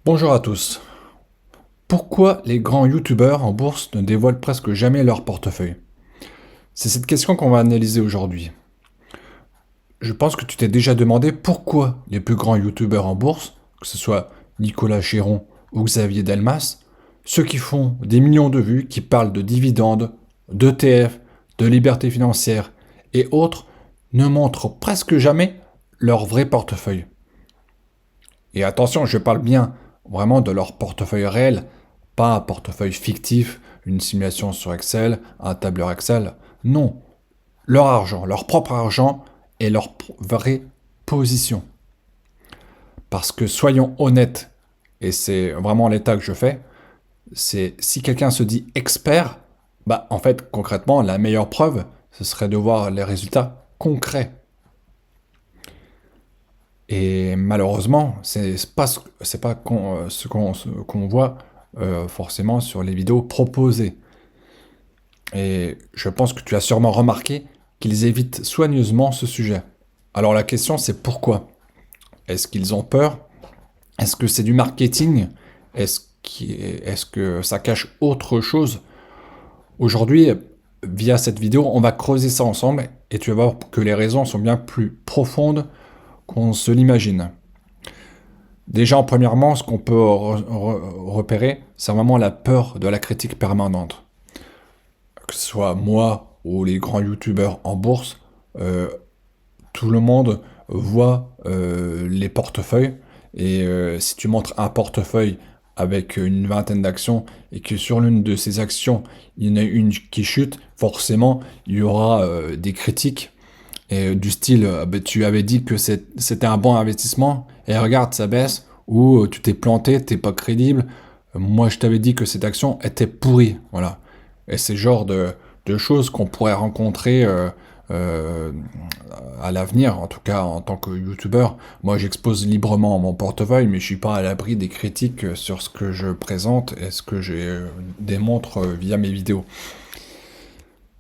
Bonjour à tous. Pourquoi les grands youtubeurs en bourse ne dévoilent presque jamais leur portefeuille? C'est cette question qu'on va analyser aujourd'hui. Je pense que tu t'es déjà demandé pourquoi les plus grands youtubeurs en bourse, que ce soit Nicolas Chéron ou Xavier Delmas, ceux qui font des millions de vues, qui parlent de dividendes, d'ETF, de liberté financière et autres, ne montrent presque jamais leur vrai portefeuille. Et attention, je parle bien vraiment de leur portefeuille réel, pas un portefeuille fictif, une simulation sur Excel, un tableur Excel. Non, leur argent, leur propre argent et leur vraie position. Parce que soyons honnêtes, et c'est vraiment l'état que je fais, c'est si quelqu'un se dit expert, bah en fait concrètement la meilleure preuve, ce serait de voir les résultats concrets. Et malheureusement, c'est pas ce qu'on voit forcément sur les vidéos proposées. Et je pense que tu as sûrement remarqué qu'ils évitent soigneusement ce sujet. Alors la question c'est pourquoi? Est-ce qu'ils ont peur? Est-ce que c'est du marketing? Est-ce que ça cache autre chose? Aujourd'hui, via cette vidéo, on va creuser ça ensemble et tu vas voir que les raisons sont bien plus profondes qu'on se l'imagine. Déjà, premièrement, ce qu'on peut repérer, c'est vraiment la peur de la critique permanente. Que ce soit moi ou les grands youtubeurs en bourse, euh, tout le monde voit les portefeuilles. Et si tu montres un portefeuille avec une vingtaine d'actions et que sur l'une de ces actions, il y en a une qui chute, forcément, il y aura des critiques et du style, bah, tu avais dit que c'était un bon investissement, et regarde, ça baisse, ou tu t'es planté, t'es pas crédible, moi je t'avais dit que cette action était pourrie, voilà. Et c'est le genre de choses qu'on pourrait rencontrer euh, à l'avenir, en tout cas en tant que youtubeur. Moi j'expose librement mon portefeuille, mais je suis pas à l'abri des critiques sur ce que je présente et ce que je démontre via mes vidéos.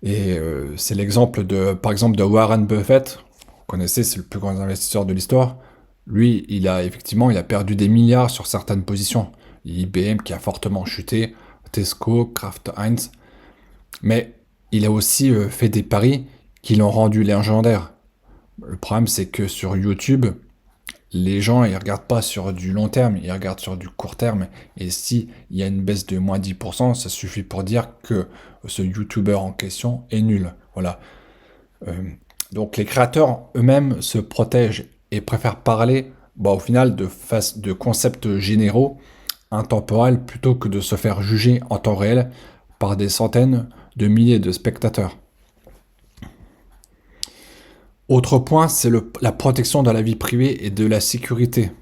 Et c'est l'exemple par exemple, de Warren Buffett. Vous connaissez, c'est le plus grand investisseur de l'histoire. Lui, il a perdu des milliards sur certaines positions. IBM qui a fortement chuté, Tesco, Kraft Heinz. Mais il a aussi fait des paris qui l'ont rendu légendaire. Le problème, c'est que sur YouTube, les gens, ils regardent pas sur du long terme, ils regardent sur du court terme. Et si il y a une baisse de moins 10%, ça suffit pour dire que ce YouTuber en question est nul. Voilà. Euh, donc les créateurs eux-mêmes se protègent et préfèrent parler, bah, au final, de concepts généraux, intemporels, plutôt que de se faire juger en temps réel par des centaines de milliers de spectateurs. Autre point, c'est la protection de la vie privée et de la sécurité.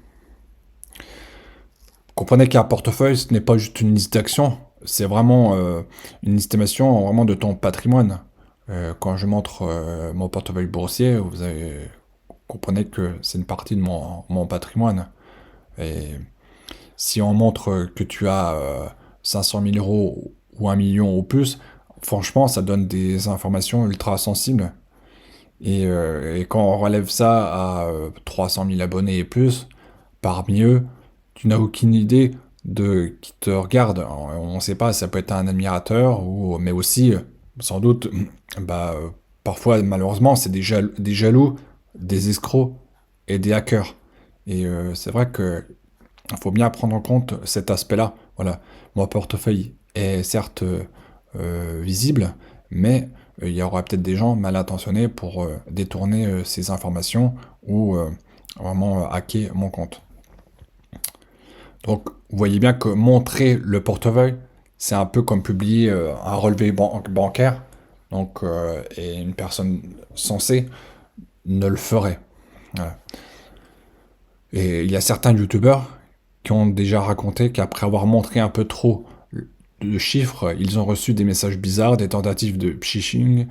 Comprenez qu'un portefeuille, ce n'est pas juste une liste d'actions, c'est vraiment une estimation vraiment de ton patrimoine. Quand je montre mon portefeuille boursier, comprenez que c'est une partie de mon patrimoine. Et si on montre que tu as 500 000 euros ou 1 million ou plus, franchement, ça donne des informations ultra sensibles. Et quand on relève ça à 300 000 abonnés et plus, parmi eux, tu n'as aucune idée de qui te regarde. On ne sait pas, ça peut être un admirateur, mais aussi, sans doute, bah, parfois, malheureusement, c'est des jaloux, des escrocs et des hackers. Et c'est vrai que il faut bien prendre en compte cet aspect-là. Voilà, mon portefeuille est certes visible, mais il y aura peut-être des gens mal intentionnés pour détourner ces informations ou vraiment hacker mon compte. Donc, vous voyez bien que montrer le portefeuille, c'est un peu comme publier un relevé bancaire. Donc, et une personne censée ne le ferait. Voilà. Et il y a certains youtubeurs qui ont déjà raconté qu'après avoir montré un peu trop de chiffres, ils ont reçu des messages bizarres, des tentatives de phishing,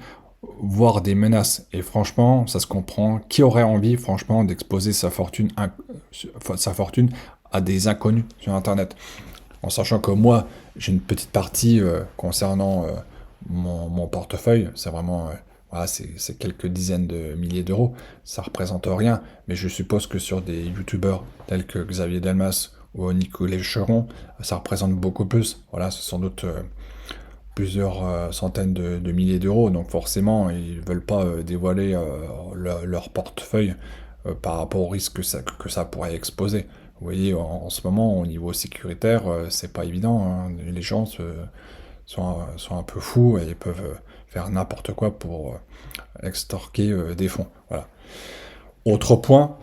voire des menaces. Et franchement, ça se comprend. Qui aurait envie, franchement, d'exposer sa fortune à des inconnus sur Internet? En sachant que moi, j'ai une petite partie concernant mon portefeuille. C'est vraiment, voilà, c'est quelques dizaines de milliers d'euros. Ça représente rien. Mais je suppose que sur des youtubeurs tels que Xavier Delmas ou Nicolas Cheron, ça représente beaucoup plus. Voilà, c'est sans doute plusieurs centaines de milliers d'euros, donc forcément, ils veulent pas dévoiler leur portefeuille par rapport au risque que ça pourrait exposer. Vous voyez, en ce moment, au niveau sécuritaire, c'est pas évident, hein. Les gens sont un peu fous et ils peuvent faire n'importe quoi pour extorquer des fonds. Voilà. Autre point,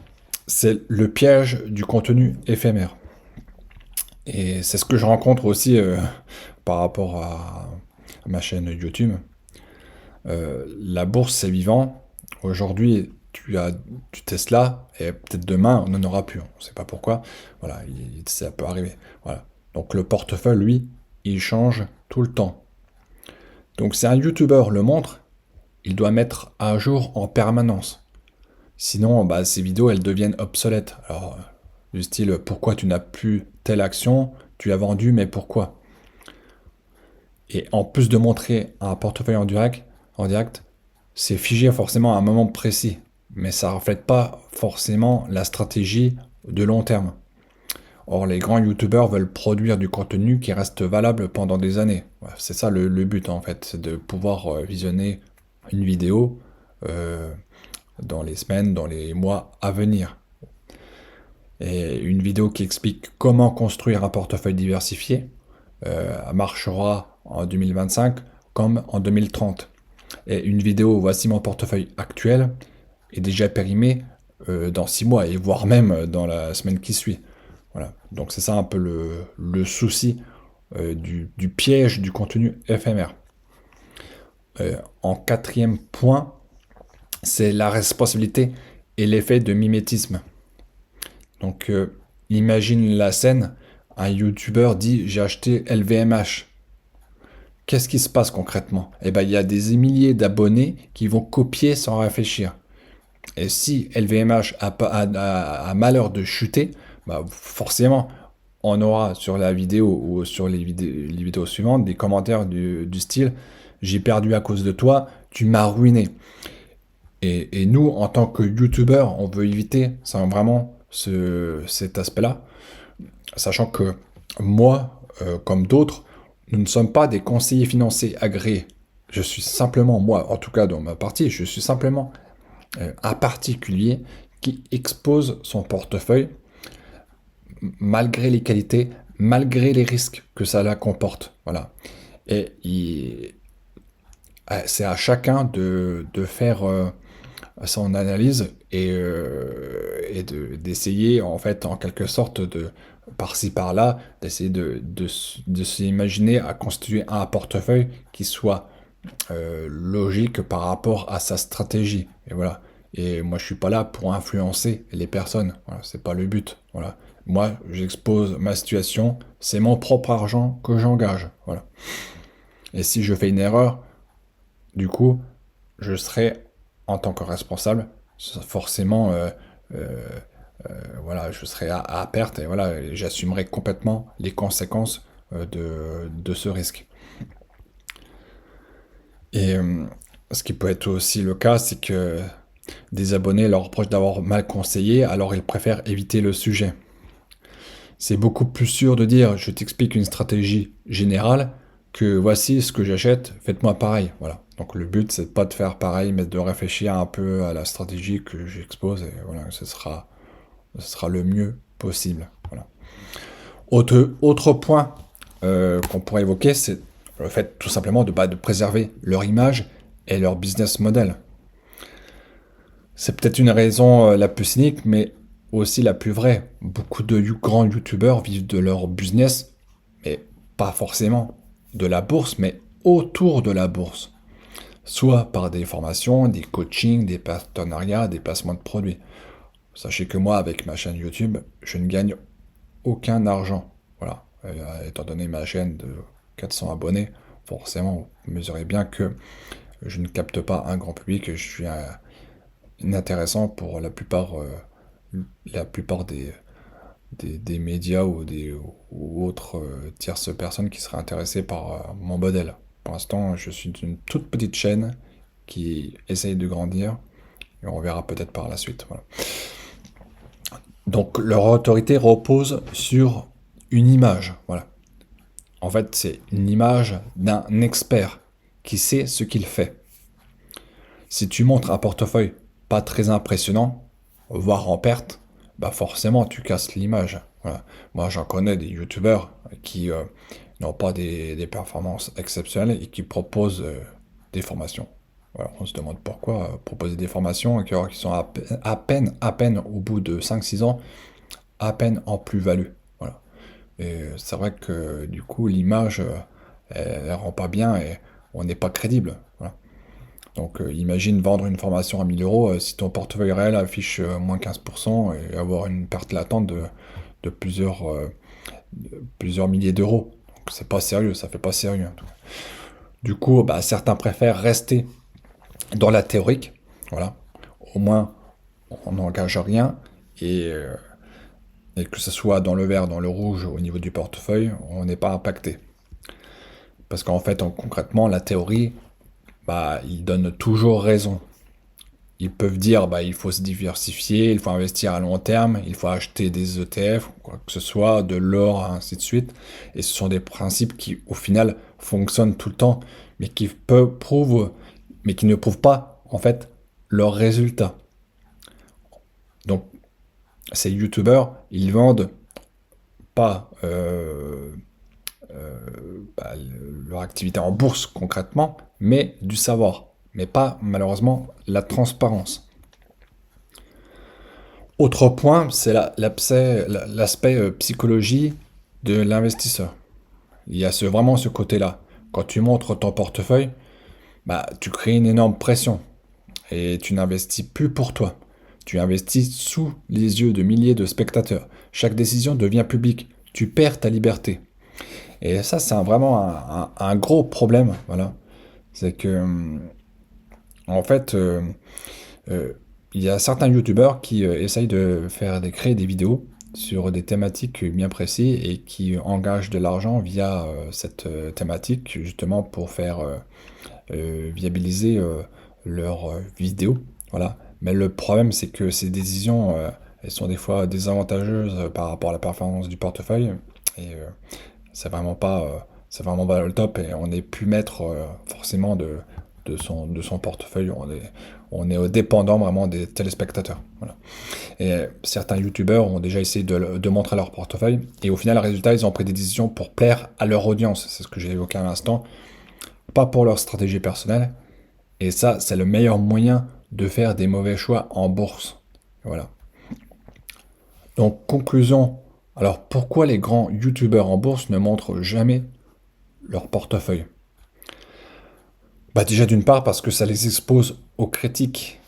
c'est le piège du contenu éphémère. Et c'est ce que je rencontre aussi par rapport à ma chaîne YouTube. La bourse, c'est vivant. Aujourd'hui, tu as du Tesla, et peut-être demain, on n'en aura plus. On ne sait pas pourquoi. Voilà, ça peut arriver. Voilà. Donc le portefeuille, lui, il change tout le temps. Donc si un YouTuber le montre, il doit mettre à jour en permanence. Sinon, bah, ces vidéos, elles deviennent obsolètes. Alors, du style, pourquoi tu n'as plus telle action? Tu as vendu, mais pourquoi? Et en plus de montrer un portefeuille en direct, c'est figé forcément à un moment précis. Mais ça ne reflète pas forcément la stratégie de long terme. Or, les grands youtubeurs veulent produire du contenu qui reste valable pendant des années. Ouais, c'est ça le but en fait, c'est de pouvoir visionner une vidéo euh, dans les semaines, dans les mois à venir. Et une vidéo qui explique comment construire un portefeuille diversifié marchera en 2025 comme en 2030. Et une vidéo voici mon portefeuille actuel est déjà périmée dans 6 mois et voire même dans la semaine qui suit. Voilà. Donc c'est ça un peu le souci du piège du contenu éphémère. En quatrième point, c'est la responsabilité et l'effet de mimétisme. Donc imagine la scène, un youtubeur dit j'ai acheté LVMH. Qu'est-ce qui se passe concrètement? Eh ben il y a des milliers d'abonnés qui vont copier sans réfléchir. Et si LVMH a malheur de chuter, bah forcément, on aura sur la vidéo ou sur les vidéos suivantes des commentaires du style j'ai perdu à cause de toi, tu m'as ruiné. Et nous, en tant que youtubeurs, on veut éviter ça, vraiment cet aspect-là, sachant que moi, comme d'autres, nous ne sommes pas des conseillers financiers agréés. Je suis simplement, moi, en tout cas dans ma partie, je suis simplement un particulier qui expose son portefeuille malgré les qualités, malgré les risques que ça comporte. Voilà. Et c'est à chacun de faire son analyse d'essayer en fait en quelque sorte de par-ci par-là d'essayer de s'imaginer à constituer un portefeuille qui soit logique par rapport à sa stratégie. Et voilà. Et moi, je suis pas là pour influencer les personnes. Voilà, c'est pas le but. Voilà. Moi, j'expose ma situation. C'est mon propre argent que j'engage. Voilà. Et si je fais une erreur, du coup, je serai en tant que responsable, forcément, euh, voilà, je serai à perte et voilà, j'assumerai complètement les conséquences de ce risque. Et ce qui peut être aussi le cas, c'est que des abonnés leur reprochent d'avoir mal conseillé, alors ils préfèrent éviter le sujet. C'est beaucoup plus sûr de dire je t'explique une stratégie générale que voici ce que j'achète, faites-moi pareil. Voilà. Donc le but c'est pas de faire pareil, mais de réfléchir un peu à la stratégie que j'expose et voilà, ce sera le mieux possible. Voilà. Autre point qu'on pourrait évoquer, c'est le fait tout simplement de préserver leur image et leur business model. C'est peut-être une raison la plus cynique, mais aussi la plus vraie. Beaucoup de grands youtubeurs vivent de leur business, mais pas forcément de la bourse, mais autour de la bourse. Soit par des formations, des coachings, des partenariats, des placements de produits. Sachez que moi, avec ma chaîne YouTube, je ne gagne aucun argent. Voilà. Étant donné ma chaîne de 400 abonnés, forcément, vous mesurez bien que je ne capte pas un grand public, je suis inintéressant pour la plupart des médias ou autres tierces personnes qui seraient intéressées par mon modèle. Pour l'instant, je suis une toute petite chaîne qui essaye de grandir et on verra peut-être par la suite. Voilà. Donc leur autorité repose sur une image, voilà. En fait, c'est une image d'un expert qui sait ce qu'il fait. Si tu montres un portefeuille pas très impressionnant, voire en perte, bah forcément tu casses l'image. Voilà. Moi j'en connais des youtubeurs qui n'ont pas des performances exceptionnelles et qui proposent des formations. Voilà, on se demande pourquoi proposer des formations qui sont à peine au bout de 5 6 ans, à peine en plus-value. Voilà. Et c'est vrai que du coup l'image elle rend pas bien et on n'est pas crédible. Voilà. Donc imagine vendre une formation à 1000 euros si ton portefeuille réel affiche moins 15% et avoir une perte latente de plusieurs milliers d'euros. Donc c'est pas sérieux, ça fait pas sérieux. Du coup, bah, certains préfèrent rester dans la théorique. Voilà. Au moins, on n'engage rien et que ce soit dans le vert, dans le rouge, au niveau du portefeuille, on n'est pas impacté. Parce qu'en fait, concrètement, la théorie, bah, il donne toujours raison. Ils peuvent dire bah, il faut se diversifier, il faut investir à long terme, il faut acheter des ETF, quoi que ce soit, de l'or, ainsi de suite. Et ce sont des principes qui, au final, fonctionnent tout le temps, mais mais qui ne prouvent pas, en fait, leurs résultats. Donc, ces youtubeurs, ils vendent pas bah, leur activité en bourse concrètement, mais du savoir, mais pas malheureusement la transparence. Autre point, c'est l'aspect psychologie de l'investisseur. Il y a vraiment ce côté-là. Quand tu montres ton portefeuille, bah, tu crées une énorme pression et tu n'investis plus pour toi. Tu investis sous les yeux de milliers de spectateurs. Chaque décision devient publique. Tu perds ta liberté. Et ça, c'est vraiment un gros problème. Voilà. C'est que, en fait, euh, il y a certains youtubeurs qui essayent créer des vidéos sur des thématiques bien précises et qui engagent de l'argent via cette thématique justement pour faire viabiliser leurs vidéos. Voilà. Mais le problème, c'est que ces décisions, elles sont des fois désavantageuses par rapport à la performance du portefeuille et c'est vraiment pas le top et on n'est plus maître forcément de son portefeuille. On est dépendant vraiment des téléspectateurs. Voilà. Et certains youtubeurs ont déjà essayé de montrer leur portefeuille et au final, le résultat, ils ont pris des décisions pour plaire à leur audience. C'est ce que j'ai évoqué à l'instant, pas pour leur stratégie personnelle. Et ça, c'est le meilleur moyen de faire des mauvais choix en bourse. Voilà. Donc, conclusion. Alors, pourquoi les grands youtubeurs en bourse ne montrent jamais leur portefeuille? Bah déjà d'une part parce que ça les expose aux critiques.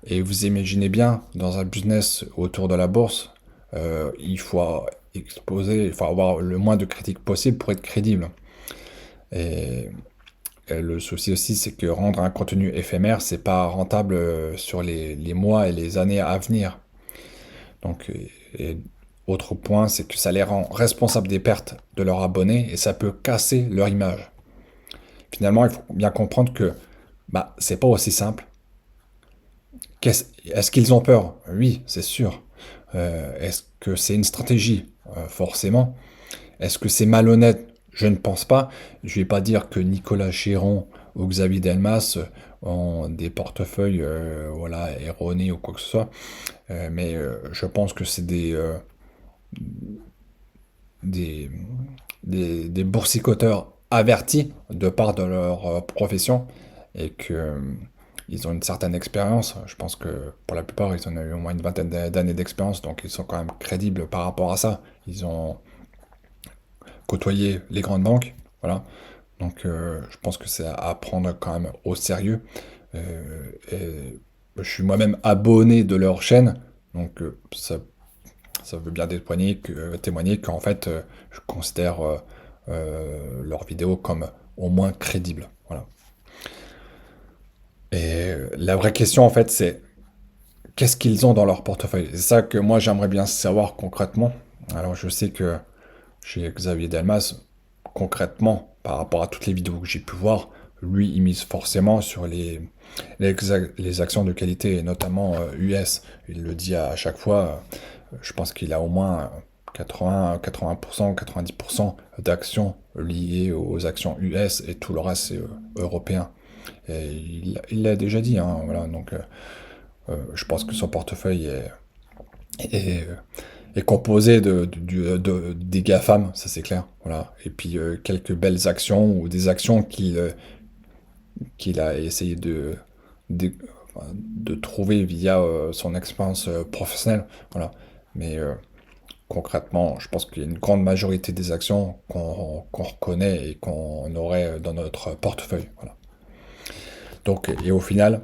Et vous imaginez bien, dans un business autour de la bourse, il faut avoir le moins de critiques possible pour être crédible. Et, et le souci aussi, c'est que rendre un contenu éphémère, c'est pas rentable sur les mois et les années à venir. Donc, et autre point, c'est que ça les rend responsables des pertes de leurs abonnés et ça peut casser leur image. Finalement, il faut bien comprendre que bah, c'est pas aussi simple. Est-ce qu'ils ont peur? Oui, c'est sûr. Est-ce que c'est une stratégie? Forcément. Est-ce que c'est malhonnête? Je ne pense pas. Je ne vais pas dire que Nicolas Chéron ou Xavier Delmas ont des portefeuilles voilà, erronés ou quoi que ce soit. Mais je pense que c'est des, des boursicoteurs avertis de part de leur profession et que ils ont une certaine expérience. Je pense que pour la plupart, ils en ont eu au moins une vingtaine d'années d'expérience, donc ils sont quand même crédibles par rapport à ça. Ils ont côtoyé les grandes banques, voilà. Donc je pense que c'est à prendre quand même au sérieux. Et je suis moi-même abonné de leur chaîne, donc ça veut bien témoigner qu'en fait, je considère leurs vidéos comme au moins crédibles. Voilà. Et la vraie question, en fait, c'est qu'est-ce qu'ils ont dans leur portefeuille? C'est ça que moi, j'aimerais bien savoir concrètement. Alors, je sais que chez Xavier Delmas, concrètement, par rapport à toutes les vidéos que j'ai pu voir, lui, il mise forcément sur les actions de qualité, et notamment US. Il le dit à chaque fois, Je pense qu'il a au moins 80%, 90% d'actions liées aux actions US et tout le reste c'est européen. Et il l'a déjà dit, hein, voilà, donc je pense que son portefeuille est, est composé des GAFAM, ça c'est clair, voilà. Et puis quelques belles actions ou des actions qu'il a essayé de, de trouver via son expérience professionnelle, voilà. Mais concrètement, je pense qu'il y a une grande majorité des actions qu'on reconnaît et qu'on aurait dans notre portefeuille, voilà. Donc, et au final,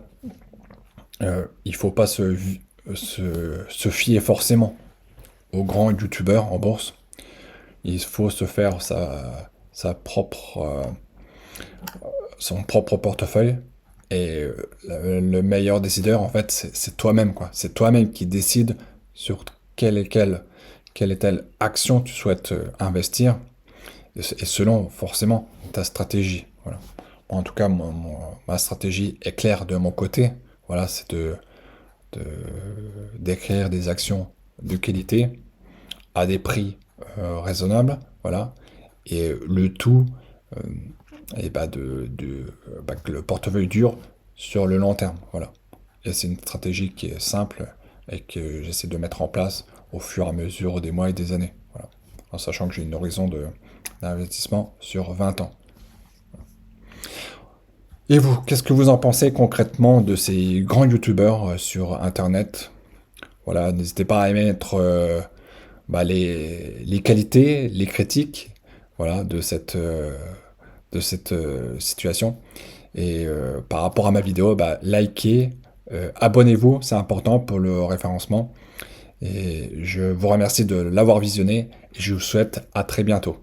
il faut pas se fier forcément aux grands youtubeurs en bourse. Il faut se faire sa propre, son propre portefeuille. Et le meilleur décideur, en fait, c'est toi-même, quoi. C'est toi-même qui décide sur quelle et telle action tu souhaites investir, et selon, forcément, ta stratégie. Voilà. En tout cas, ma stratégie est claire de mon côté. Voilà, c'est de- d'écrire des actions de qualité à des prix raisonnables. Voilà. Et le tout, euh, et bah, que le portefeuille dure sur le long terme. Voilà. Et c'est une stratégie qui est simple et que j'essaie de mettre en place au fur et à mesure des mois et des années. Voilà. En sachant que j'ai une horizon d'investissement sur 20 ans. Et vous, qu'est-ce que vous en pensez concrètement de ces grands youtubeurs sur Internet? Voilà, n'hésitez pas à émettre bah, les qualités, les critiques, voilà, de cette situation. Et par rapport à ma vidéo, bah, likez, abonnez-vous, c'est important pour le référencement. Et je vous remercie de l'avoir visionné et je vous souhaite à très bientôt.